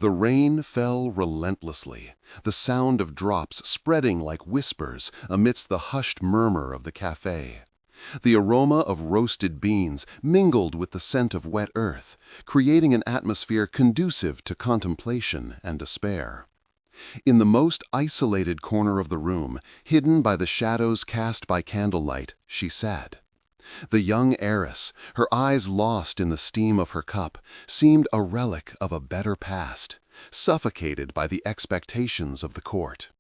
The rain fell relentlessly, the sound of drops spreading like whispers amidst the hushed murmur of the cafe. The aroma of roasted beans mingled with the scent of wet earth, creating an atmosphere conducive to contemplation and despair. In the most isolated corner of the room, hidden by the shadows cast by candlelight, she sat. The young heiress, her eyes lost in the steam of her cup, seemed a relic of a better past, suffocated by the expectations of the court.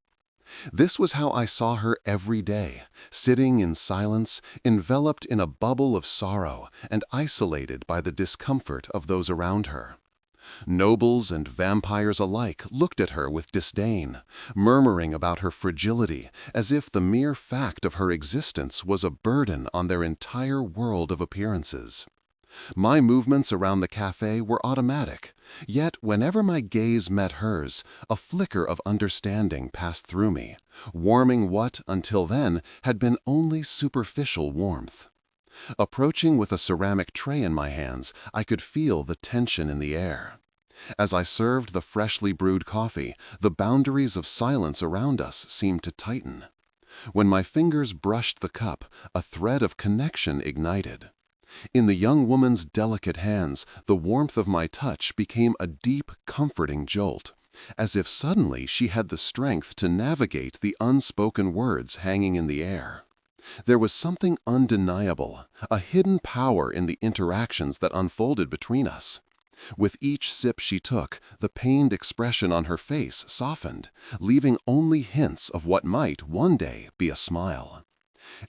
This was how I saw her every day, sitting in silence, enveloped in a bubble of sorrow and isolated by the discomfort of those around her. Nobles and vampires alike looked at her with disdain, murmuring about her fragility as if the mere fact of her existence was a burden on their entire world of appearances. My movements around the cafe were automatic, yet whenever my gaze met hers, a flicker of understanding passed through me, warming what, until then, had been only superficial warmth. Approaching with a ceramic tray in my hands, I could feel the tension in the air. As I served the freshly brewed coffee, the boundaries of silence around us seemed to tighten. When my fingers brushed the cup, a thread of connection ignited. In the young woman's delicate hands, the warmth of my touch became a deep, comforting jolt, as if suddenly she had the strength to navigate the unspoken words hanging in the air. There was something undeniable, a hidden power in the interactions that unfolded between us. With each sip she took, the pained expression on her face softened, leaving only hints of what might one day be a smile.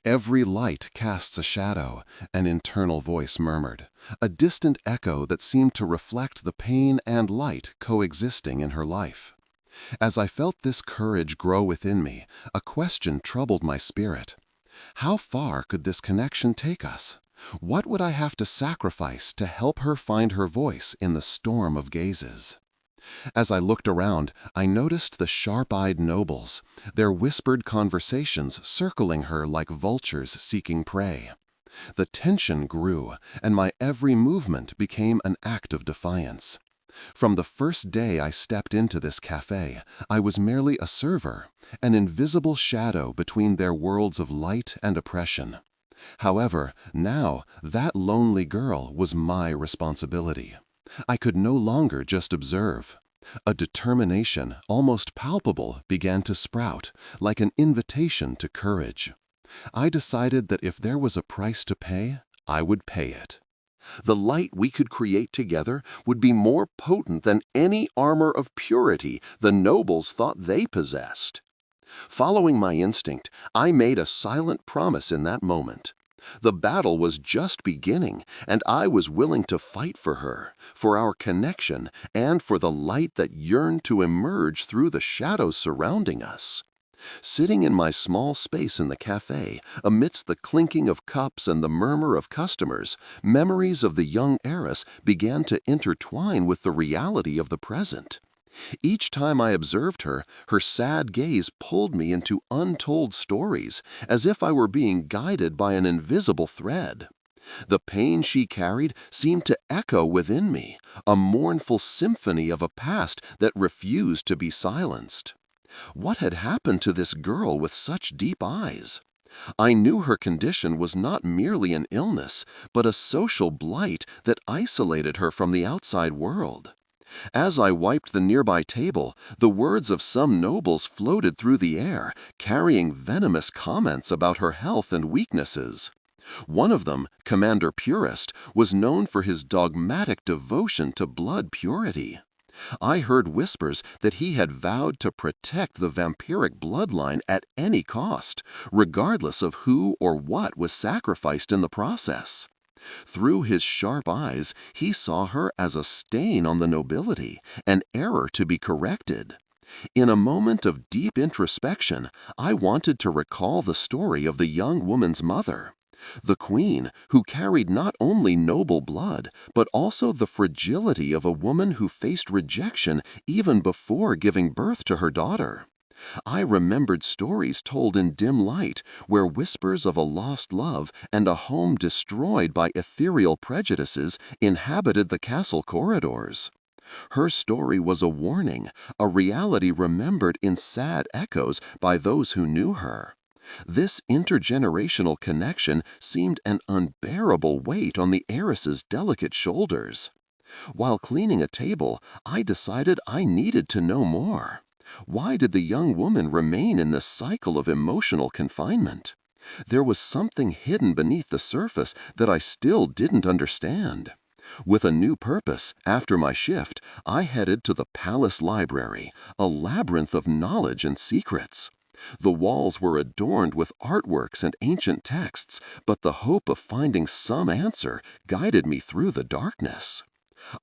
Every light casts a shadow, an internal voice murmured, a distant echo that seemed to reflect the pain and light coexisting in her life. As I felt this courage grow within me, a question troubled my spirit. How far could this connection take us? What would I have to sacrifice to help her find her voice in the storm of gazes? As I looked around, I noticed the sharp-eyed nobles, their whispered conversations circling her like vultures seeking prey. The tension grew, and my every movement became an act of defiance. From the first day I stepped into this cafe, I was merely a server, an invisible shadow between their worlds of light and oppression. However, now that lonely girl was my responsibility. I could no longer just observe. A determination, almost palpable, began to sprout, like an invitation to courage. I decided that if there was a price to pay, I would pay it. The light we could create together would be more potent than any armor of purity the nobles thought they possessed. Following my instinct, I made a silent promise in that moment. The battle was just beginning, and I was willing to fight for her, for our connection, and for the light that yearned to emerge through the shadows surrounding us. Sitting in my small space in the cafe, amidst the clinking of cups and the murmur of customers, memories of the young heiress began to intertwine with the reality of the present. Each time I observed her, her sad gaze pulled me into untold stories, as if I were being guided by an invisible thread. The pain she carried seemed to echo within me, a mournful symphony of a past that refused to be silenced. What had happened to this girl with such deep eyes? I knew her condition was not merely an illness, but a social blight that isolated her from the outside world. As I wiped the nearby table, the words of some nobles floated through the air, carrying venomous comments about her health and weaknesses. One of them, Commander Purist, was known for his dogmatic devotion to blood purity. I heard whispers that he had vowed to protect the vampiric bloodline at any cost, regardless of who or what was sacrificed in the process. Through his sharp eyes, he saw her as a stain on the nobility, an error to be corrected. In a moment of deep introspection, I wanted to recall the story of the young woman's mother, the queen who carried not only noble blood, but also the fragility of a woman who faced rejection even before giving birth to her daughter. I remembered stories told in dim light, where whispers of a lost love and a home destroyed by ethereal prejudices inhabited the castle corridors. Her story was a warning, a reality remembered in sad echoes by those who knew her. This intergenerational connection seemed an unbearable weight on the heiress's delicate shoulders. While cleaning a table, I decided I needed to know more. Why did the young woman remain in this cycle of emotional confinement? There was something hidden beneath the surface that I still didn't understand. With a new purpose, after my shift, I headed to the Palace Library, a labyrinth of knowledge and secrets. The walls were adorned with artworks and ancient texts, but the hope of finding some answer guided me through the darkness.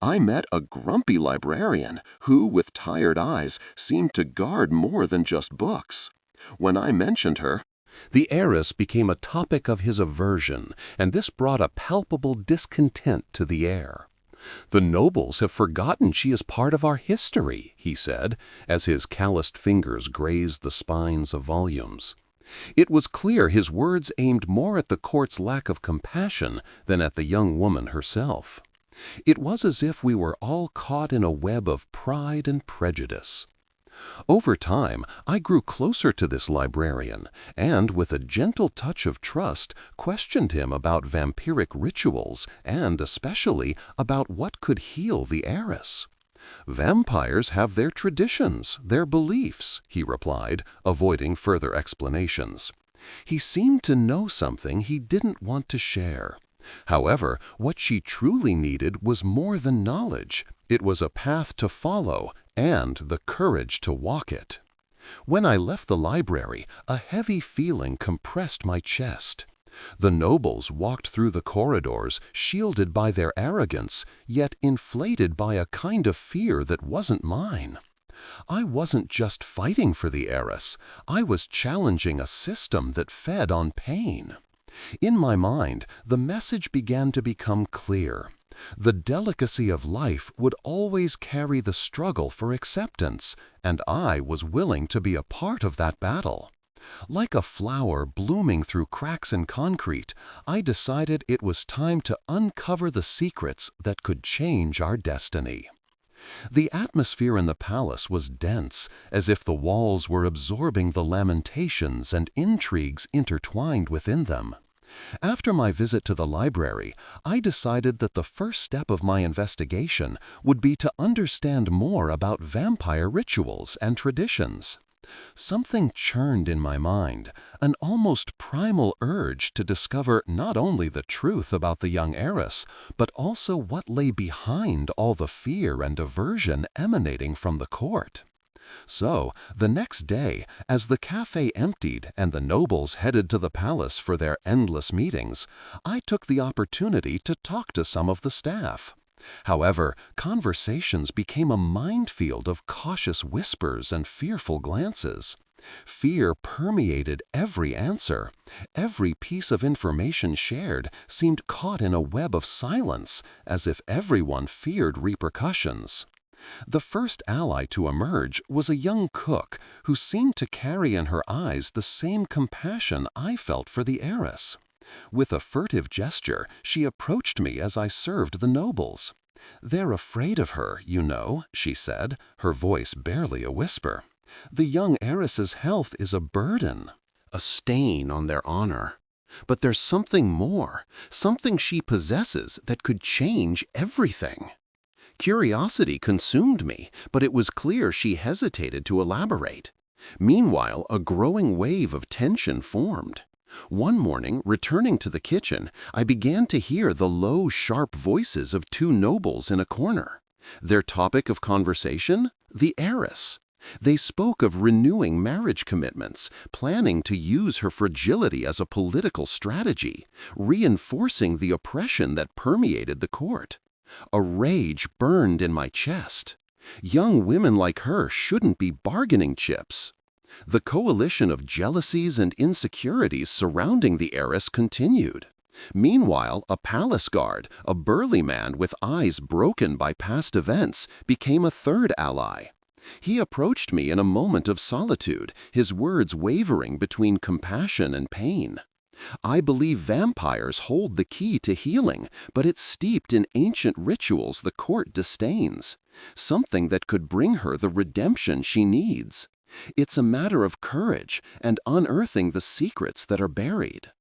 I met a grumpy librarian who, with tired eyes, seemed to guard more than just books. When I mentioned her, the heiress became a topic of his aversion, and this brought a palpable discontent to the heir. "The nobles have forgotten she is part of our history," he said, as his calloused fingers grazed the spines of volumes. It was clear his words aimed more at the court's lack of compassion than at the young woman herself. It was as if we were all caught in a web of pride and prejudice. Over time, I grew closer to this librarian and, with a gentle touch of trust, questioned him about vampiric rituals and, especially, about what could heal the heiress. "Vampires have their traditions, their beliefs," he replied, avoiding further explanations. He seemed to know something he didn't want to share. However, what she truly needed was more than knowledge. It was a path to follow and the courage to walk it. When I left the library, a heavy feeling compressed my chest. The nobles walked through the corridors, shielded by their arrogance, yet inflated by a kind of fear that wasn't mine. I wasn't just fighting for the heiress, I was challenging a system that fed on pain. In my mind, the message began to become clear. The delicacy of life would always carry the struggle for acceptance, and I was willing to be a part of that battle. Like a flower blooming through cracks in concrete, I decided it was time to uncover the secrets that could change our destiny. The atmosphere in the palace was dense, as if the walls were absorbing the lamentations and intrigues intertwined within them. After my visit to the library, I decided that the first step of my investigation would be to understand more about vampire rituals and traditions. Something churned in my mind, an almost primal urge to discover not only the truth about the young heiress, but also what lay behind all the fear and aversion emanating from the court. So, the next day, as the cafe emptied and the nobles headed to the palace for their endless meetings, I took the opportunity to talk to some of the staff. However, conversations became a minefield of cautious whispers and fearful glances. Fear permeated every answer. Every piece of information shared seemed caught in a web of silence, as if everyone feared repercussions. The first ally to emerge was a young cook who seemed to carry in her eyes the same compassion I felt for the heiress. With a furtive gesture, she approached me as I served the nobles. "They're afraid of her, you know," she said, her voice barely a whisper. "The young heiress's health is a burden, a stain on their honor. But there's something more, something she possesses that could change everything." Curiosity consumed me, but it was clear she hesitated to elaborate. Meanwhile, a growing wave of tension formed. One morning, returning to the kitchen, I began to hear the low, sharp voices of two nobles in a corner. Their topic of conversation? The heiress. They spoke of renewing marriage commitments, planning to use her fragility as a political strategy, reinforcing the oppression that permeated the court. A rage burned in my chest. Young women like her shouldn't be bargaining chips. The coalition of jealousies and insecurities surrounding the heiress continued. Meanwhile, a palace guard, a burly man with eyes broken by past events, became a third ally. He approached me in a moment of solitude, his words wavering between compassion and pain. "I believe vampires hold the key to healing, but it's steeped in ancient rituals the court disdains. something that could bring her the redemption she needs. It's a matter of courage and unearthing the secrets that are buried.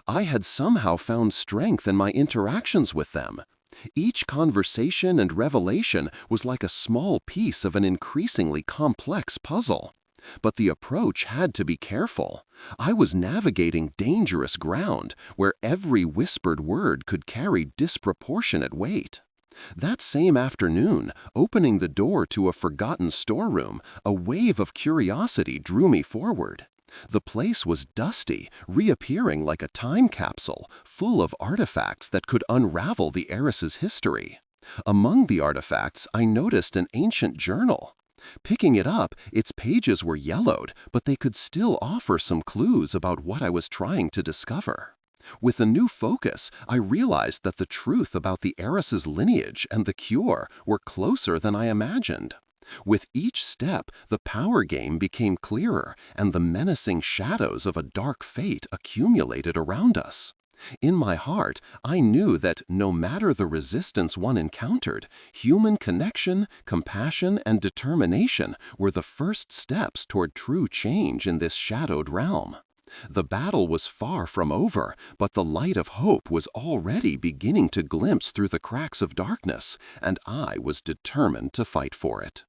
I had somehow found strength in my interactions with them. Each conversation and revelation was like a small piece of an increasingly complex puzzle. But the approach had to be careful. I was navigating dangerous ground where every whispered word could carry disproportionate weight. That same afternoon, opening the door to a forgotten storeroom, a wave of curiosity drew me forward. The place was dusty, reappearing like a time capsule, full of artifacts that could unravel the heiress's history. Among the artifacts, I noticed an ancient journal. Picking it up, its pages were yellowed, but they could still offer some clues about what I was trying to discover. With a new focus, I realized that the truth about the heiress's lineage and the cure were closer than I imagined. With each step, the power game became clearer, and the menacing shadows of a dark fate accumulated around us. In my heart, I knew that no matter the resistance one encountered, human connection, compassion, and determination were the first steps toward true change in this shadowed realm. The battle was far from over, but the light of hope was already beginning to glimpse through the cracks of darkness, and I was determined to fight for it.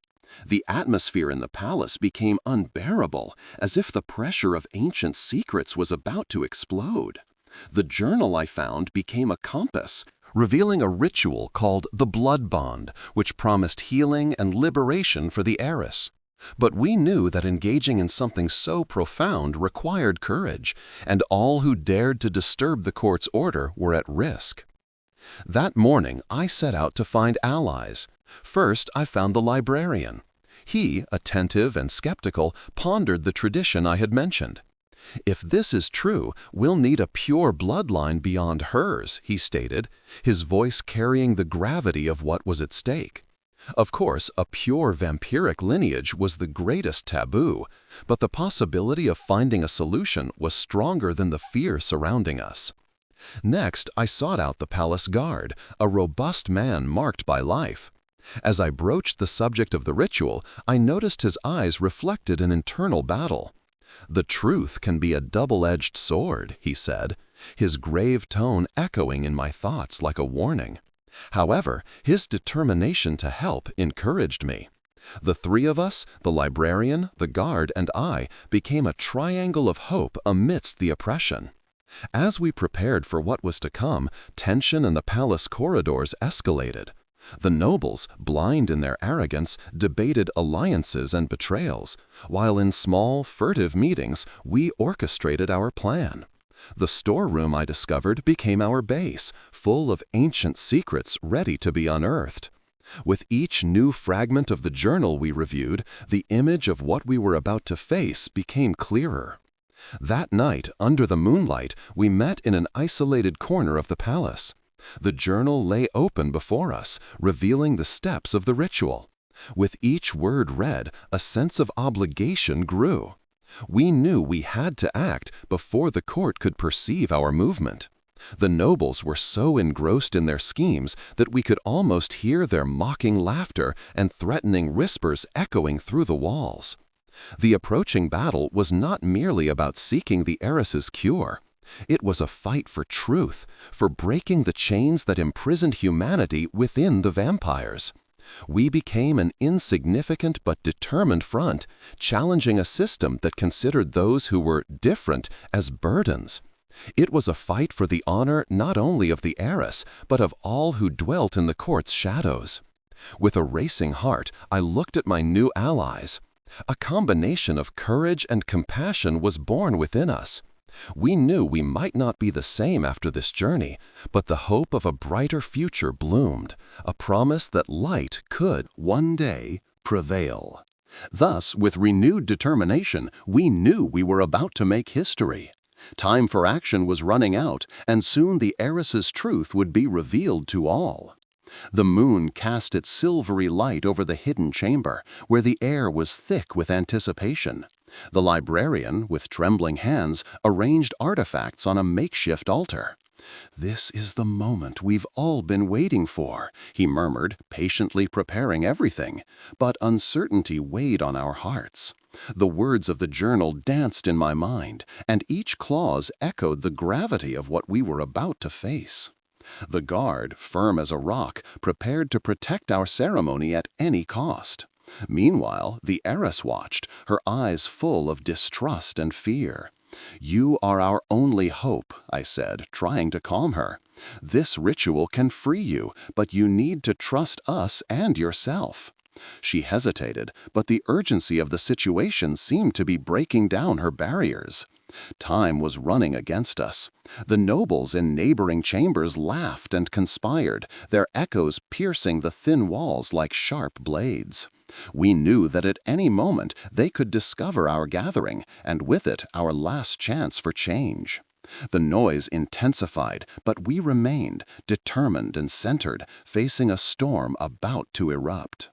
The atmosphere in the palace became unbearable, as if the pressure of ancient secrets was about to explode. The journal I found became a compass, revealing a ritual called the Blood Bond, which promised healing and liberation for the heiress. But we knew that engaging in something so profound required courage, and all who dared to disturb the court's order were at risk. That morning, I set out to find allies. First, I found the librarian. He, attentive and skeptical, pondered the tradition I had mentioned. "If this is true, we'll need a pure bloodline beyond hers," he stated, his voice carrying the gravity of what was at stake. Of course, a pure vampiric lineage was the greatest taboo, but the possibility of finding a solution was stronger than the fear surrounding us. Next, I sought out the palace guard, a robust man marked by life. As I broached the subject of the ritual, I noticed his eyes reflected an internal battle. "The truth can be a double-edged sword," he said, his grave tone echoing in my thoughts like a warning. However, his determination to help encouraged me. The three of us, the librarian, the guard, and I, became a triangle of hope amidst the oppression. As we prepared for what was to come, tension in the palace corridors escalated. The nobles, blind in their arrogance, debated alliances and betrayals, while in small, furtive meetings, we orchestrated our plan. The storeroom I discovered became our base, full of ancient secrets ready to be unearthed. With each new fragment of the journal we reviewed, the image of what we were about to face became clearer. That night, under the moonlight, we met in an isolated corner of the palace. The journal lay open before us, revealing the steps of the ritual. With each word read, a sense of obligation grew. We knew we had to act before the court could perceive our movement. The nobles were so engrossed in their schemes that we could almost hear their mocking laughter and threatening whispers echoing through the walls. The approaching battle was not merely about seeking the heiress's cure. It was a fight for truth, for breaking the chains that imprisoned humanity within the vampires. We became an insignificant but determined front, challenging a system that considered those who were different as burdens. It was a fight for the honor not only of the heiress, but of all who dwelt in the court's shadows. With a racing heart, I looked at my new allies. A combination of courage and compassion was born within us. We knew we might not be the same after this journey, but the hope of a brighter future bloomed, a promise that light could, one day, prevail. Thus, with renewed determination, we knew we were about to make history. Time for action was running out, and soon the heiress's truth would be revealed to all. The moon cast its silvery light over the hidden chamber, where the air was thick with anticipation. The librarian, with trembling hands, arranged artifacts on a makeshift altar. "This is the moment we've all been waiting for," he murmured, patiently preparing everything. But uncertainty weighed on our hearts. The words of the journal danced in my mind, and each clause echoed the gravity of what we were about to face. The guard, firm as a rock, prepared to protect our ceremony at any cost. Meanwhile, the heiress watched, her eyes full of distrust and fear. "You are our only hope," I said, trying to calm her. "This ritual can free you, but you need to trust us and yourself." She hesitated, but the urgency of the situation seemed to be breaking down her barriers. Time was running against us. The nobles in neighboring chambers laughed and conspired, their echoes piercing the thin walls like sharp blades. We knew that at any moment they could discover our gathering, and with it our last chance for change. The noise intensified, but we remained, determined and centered, facing a storm about to erupt.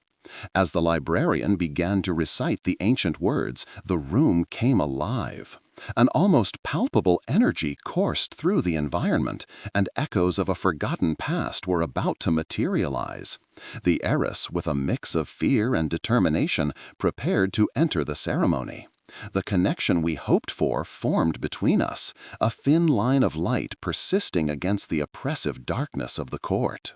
As the librarian began to recite the ancient words, the room came alive. An almost palpable energy coursed through the environment, and echoes of a forgotten past were about to materialize. The heiress, with a mix of fear and determination, prepared to enter the ceremony. The connection we hoped for formed between us, a thin line of light persisting against the oppressive darkness of the court.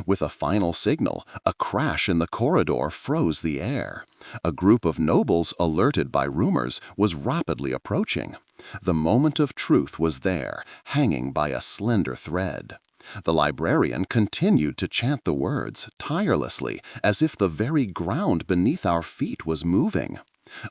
With a final signal, a crash in the corridor froze the air. A group of nobles, alerted by rumors, was rapidly approaching. The moment of truth was there, hanging by a slender thread. The librarian continued to chant the words, tirelessly, as if the very ground beneath our feet was moving.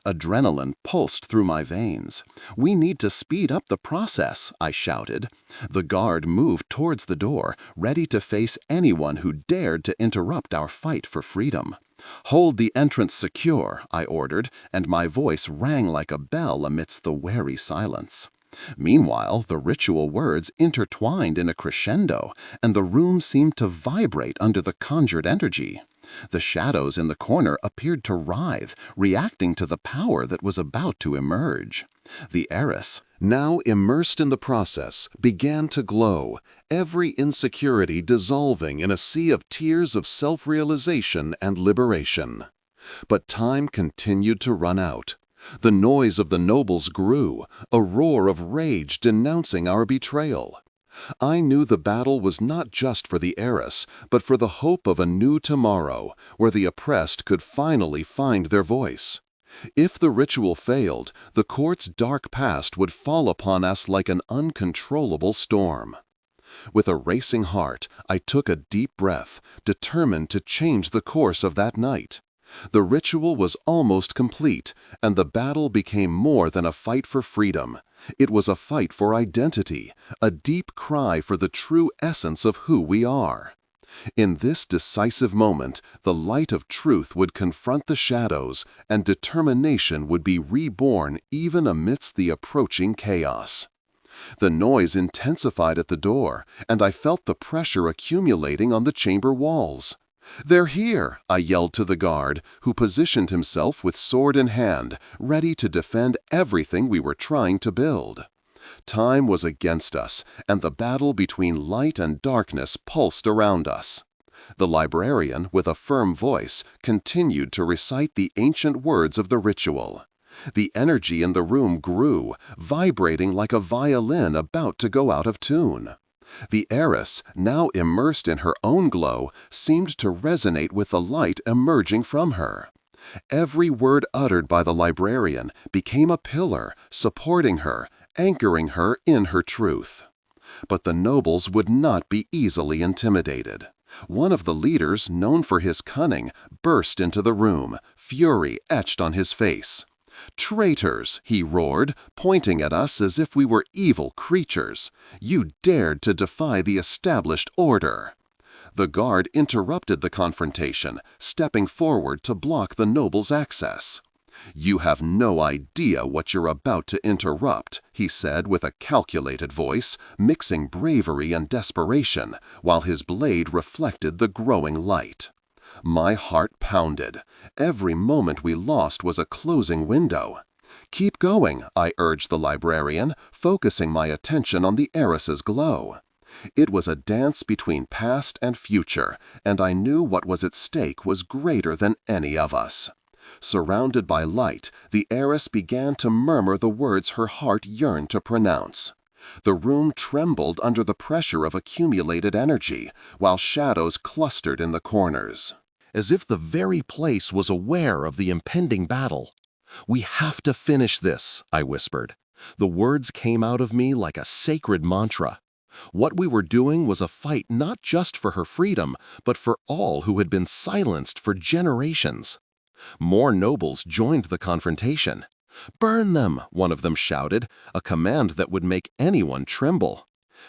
Adrenaline pulsed through my veins. "We need to speed up the process," I shouted. The guard moved towards the door, ready to face anyone who dared to interrupt our fight for freedom. "Hold the entrance secure," I ordered, and my voice rang like a bell amidst the wary silence. Meanwhile, the ritual words intertwined in a crescendo, and the room seemed to vibrate under the conjured energy. The shadows in the corner appeared to writhe, reacting to the power that was about to emerge. The heiress, now immersed in the process, began to glow, every insecurity dissolving in a sea of tears of self-realization and liberation. But time continued to run out. The noise of the nobles grew, a roar of rage denouncing our betrayal. I knew the battle was not just for the heiress, but for the hope of a new tomorrow, where the oppressed could finally find their voice. If the ritual failed, the court's dark past would fall upon us like an uncontrollable storm. With a racing heart, I took a deep breath, determined to change the course of that night. The ritual was almost complete, and the battle became more than a fight for freedom. It was a fight for identity, a deep cry for the true essence of who we are. In this decisive moment, the light of truth would confront the shadows, and determination would be reborn even amidst the approaching chaos. The noise intensified at the door, and I felt the pressure accumulating on the chamber walls. "They're here!" I yelled to the guard, who positioned himself with sword in hand, ready to defend everything we were trying to build. Time was against us, and the battle between light and darkness pulsed around us. The librarian, with a firm voice, continued to recite the ancient words of the ritual. The energy in the room grew, vibrating like a violin about to go out of tune. The heiress, now immersed in her own glow, seemed to resonate with the light emerging from her. Every word uttered by the librarian became a pillar, supporting her, anchoring her in her truth. But the nobles would not be easily intimidated. One of the leaders, known for his cunning, burst into the room, fury etched on his face. "Traitors!" he roared, pointing at us as if we were evil creatures. "You dared to defy the established order." The guard interrupted the confrontation, stepping forward to block the noble's access. "You have no idea what you're about to interrupt," he said with a calculated voice, mixing bravery and desperation, while his blade reflected the growing light. My heart pounded. Every moment we lost was a closing window. "Keep going," I urged the librarian, focusing my attention on the heiress's glow. It was a dance between past and future, and I knew what was at stake was greater than any of us. Surrounded by light, the heiress began to murmur the words her heart yearned to pronounce. The room trembled under the pressure of accumulated energy, while shadows clustered in the corners, as if the very place was aware of the impending battle. "We have to finish this," I whispered. The words came out of me like a sacred mantra. What we were doing was a fight not just for her freedom, but for all who had been silenced for generations. More nobles joined the confrontation. "Burn them!" one of them shouted, a command that would make anyone tremble.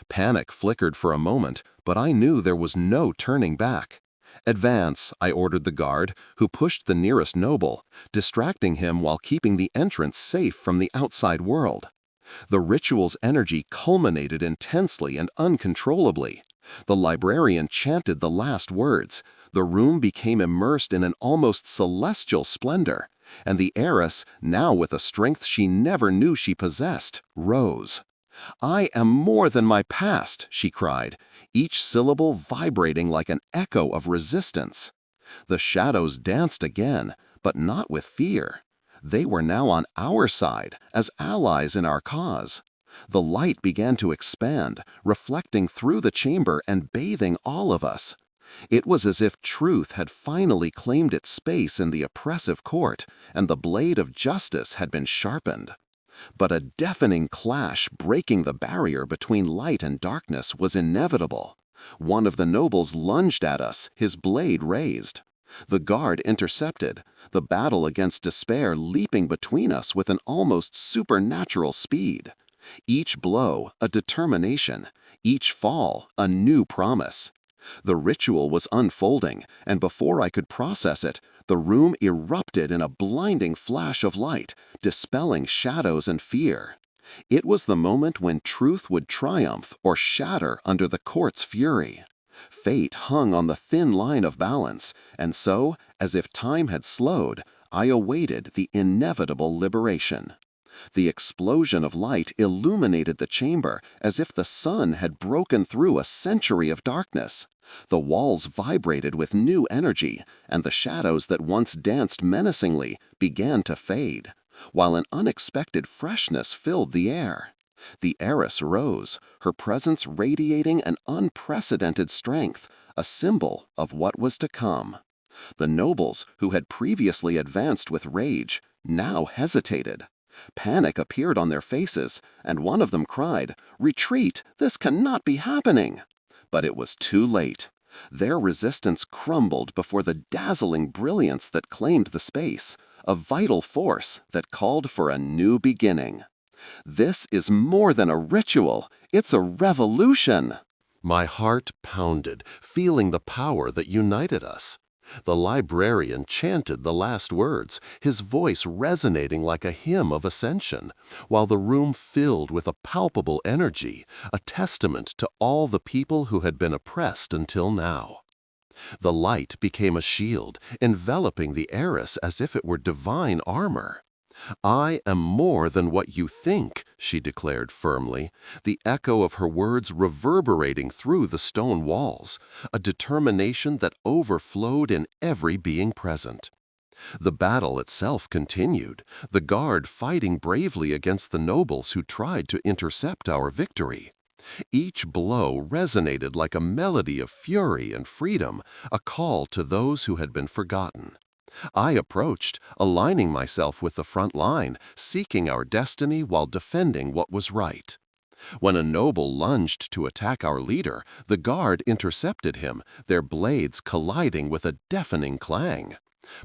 Panic flickered for a moment, but I knew there was no turning back. "Advance," I ordered the guard, who pushed the nearest noble, distracting him while keeping the entrance safe from the outside world. The ritual's energy culminated intensely and uncontrollably. The librarian chanted the last words. The room became immersed in an almost celestial splendor, and the heiress, now with a strength she never knew she possessed, rose. "I am more than my past," she cried, each syllable vibrating like an echo of resistance. The shadows danced again, but not with fear. They were now on our side, as allies in our cause. The light began to expand, reflecting through the chamber and bathing all of us. It was as if truth had finally claimed its space in the oppressive court, and the blade of justice had been sharpened. But a deafening clash breaking the barrier between light and darkness was inevitable. One of the nobles lunged at us, his blade raised. The guard intercepted, the battle against despair leaping between us with an almost supernatural speed. Each blow, a determination, each fall, a new promise. The ritual was unfolding, and before I could process it, the room erupted in a blinding flash of light, dispelling shadows and fear. It was the moment when truth would triumph or shatter under the court's fury. Fate hung on the thin line of balance, and so, as if time had slowed, I awaited the inevitable liberation. The explosion of light illuminated the chamber as if the sun had broken through a century of darkness. The walls vibrated with new energy, and the shadows that once danced menacingly began to fade, while an unexpected freshness filled the air. The heiress rose, her presence radiating an unprecedented strength, a symbol of what was to come. The nobles, who had previously advanced with rage, now hesitated. Panic appeared on their faces, and one of them cried, "Retreat! This cannot be happening!" But it was too late. Their resistance crumbled before the dazzling brilliance that claimed the space, a vital force that called for a new beginning. "This is more than a ritual, it's a revolution!" My heart pounded, feeling the power that united us. The librarian chanted the last words, his voice resonating like a hymn of ascension, while the room filled with a palpable energy, a testament to all the people who had been oppressed until now. The light became a shield, enveloping the heiress as if it were divine armor. "I am more than what you think," she declared firmly, the echo of her words reverberating through the stone walls, a determination that overflowed in every being present. The battle itself continued, the guard fighting bravely against the nobles who tried to intercept our victory. Each blow resonated like a melody of fury and freedom, a call to those who had been forgotten. I approached, aligning myself with the front line, seeking our destiny while defending what was right. When a noble lunged to attack our leader, the guard intercepted him, their blades colliding with a deafening clang.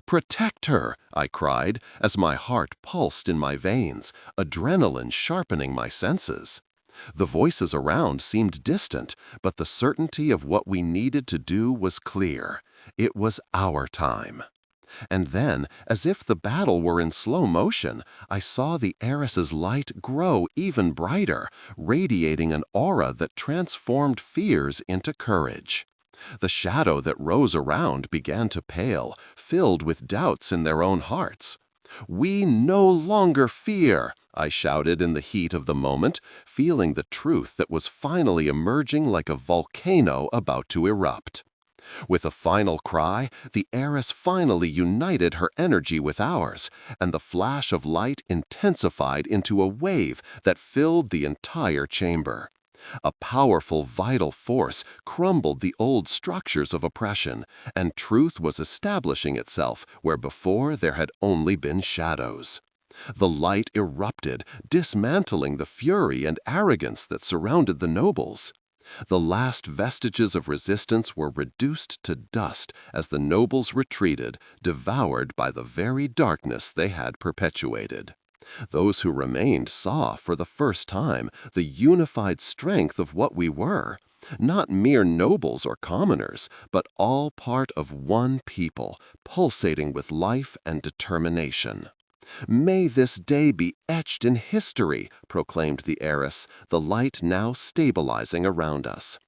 "Protect her!" I cried, as my heart pulsed in my veins, adrenaline sharpening my senses. The voices around seemed distant, but the certainty of what we needed to do was clear. It was our time. And then, as if the battle were in slow motion, I saw the heiress's light grow even brighter, radiating an aura that transformed fears into courage. The shadow that rose around began to pale, filled with doubts in their own hearts. "We no longer fear," I shouted in the heat of the moment, feeling the truth that was finally emerging like a volcano about to erupt. With a final cry, the heiress finally united her energy with ours, and the flash of light intensified into a wave that filled the entire chamber. A powerful vital force crumbled the old structures of oppression, and truth was establishing itself where before there had only been shadows. The light erupted, dismantling the fury and arrogance that surrounded the nobles. The last vestiges of resistance were reduced to dust as the nobles retreated, devoured by the very darkness they had perpetuated. Those who remained saw for the first time the unified strength of what we were, not mere nobles or commoners, but all part of one people, pulsating with life and determination. "May this day be etched in history," proclaimed the heiress, the light now stabilizing around us.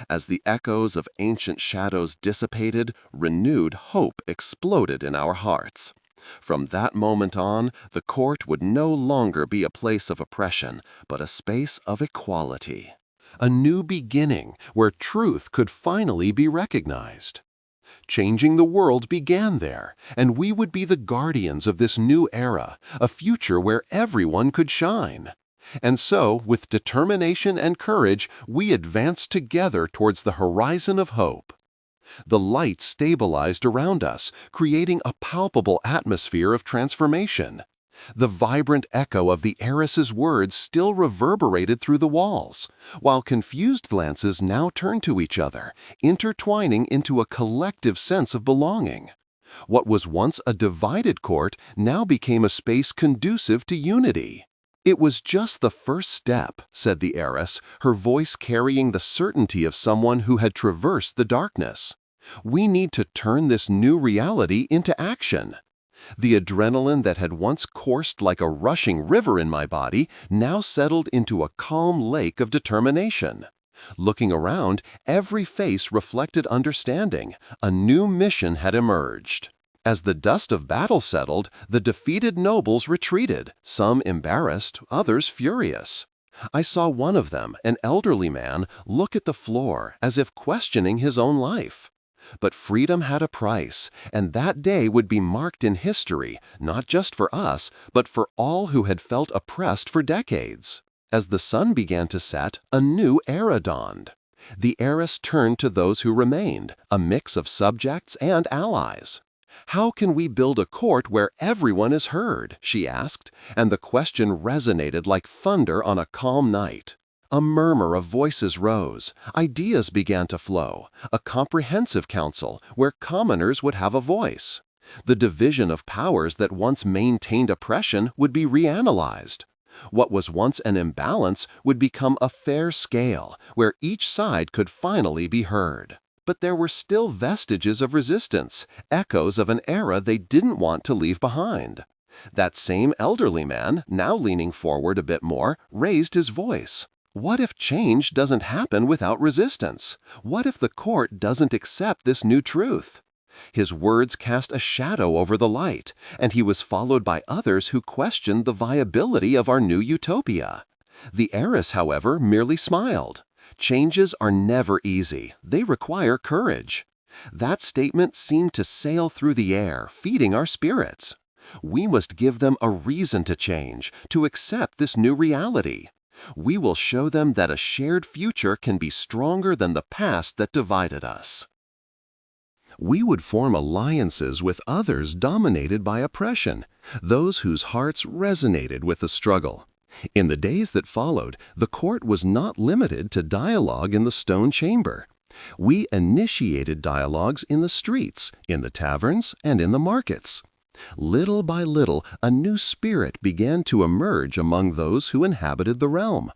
As the echoes of ancient shadows dissipated, renewed hope exploded in our hearts. From that moment on, the court would no longer be a place of oppression, but a space of equality. A new beginning where truth could finally be recognized. Changing the world began there, and we would be the guardians of this new era, a future where everyone could shine. And so, with determination and courage, we advanced together towards the horizon of hope. The light stabilized around us, creating a palpable atmosphere of transformation. The vibrant echo of the heiress's words still reverberated through the walls, while confused glances now turned to each other, intertwining into a collective sense of belonging. What was once a divided court now became a space conducive to unity. "It was just the first step," said the heiress, her voice carrying the certainty of someone who had traversed the darkness. "We need to turn this new reality into action." The adrenaline that had once coursed like a rushing river in my body now settled into a calm lake of determination. Looking around, every face reflected understanding. A new mission had emerged. As the dust of battle settled, the defeated nobles retreated, some embarrassed, others furious. I saw one of them, an elderly man, look at the floor as if questioning his own life. But freedom had a price, and that day would be marked in history, not just for us, but for all who had felt oppressed for decades. As the sun began to set, a new era dawned. The heiress turned to those who remained, a mix of subjects and allies. "How can we build a court where everyone is heard?" she asked, and the question resonated like thunder on a calm night. A murmur of voices rose, ideas began to flow, a comprehensive council where commoners would have a voice. The division of powers that once maintained oppression would be reanalyzed. What was once an imbalance would become a fair scale, where each side could finally be heard. But there were still vestiges of resistance, echoes of an era they didn't want to leave behind. That same elderly man, now leaning forward a bit more, raised his voice. "What if change doesn't happen without resistance? What if the court doesn't accept this new truth?" His words cast a shadow over the light, and he was followed by others who questioned the viability of our new utopia. The heiress, however, merely smiled. "Changes are never easy. They require courage." That statement seemed to sail through the air, feeding our spirits. We must give them a reason to change, to accept this new reality. We will show them that a shared future can be stronger than the past that divided us. We would form alliances with others dominated by oppression, those whose hearts resonated with the struggle. In the days that followed, the court was not limited to dialogue in the stone chamber. We initiated dialogues in the streets, in the taverns, and in the markets. Little by little, a new spirit began to emerge among those who inhabited the realm.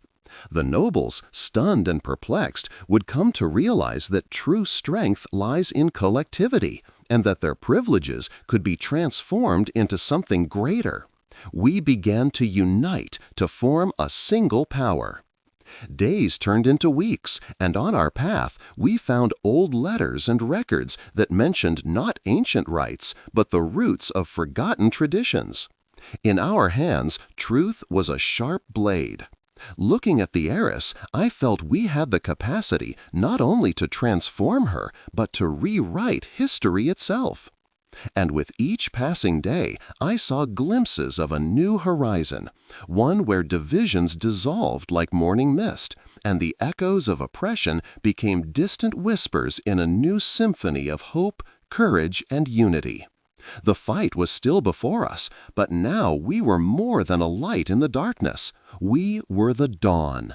The nobles, stunned and perplexed, would come to realize that true strength lies in collectivity, and that their privileges could be transformed into something greater. We began to unite to form a single power. Days turned into weeks, and on our path we found old letters and records that mentioned not ancient rites, but the roots of forgotten traditions. In our hands, truth was a sharp blade. Looking at the heiress, I felt we had the capacity not only to transform her, but to rewrite history itself. And with each passing day, I saw glimpses of a new horizon, one where divisions dissolved like morning mist, and the echoes of oppression became distant whispers in a new symphony of hope, courage, and unity. The fight was still before us, but now we were more than a light in the darkness. We were the dawn.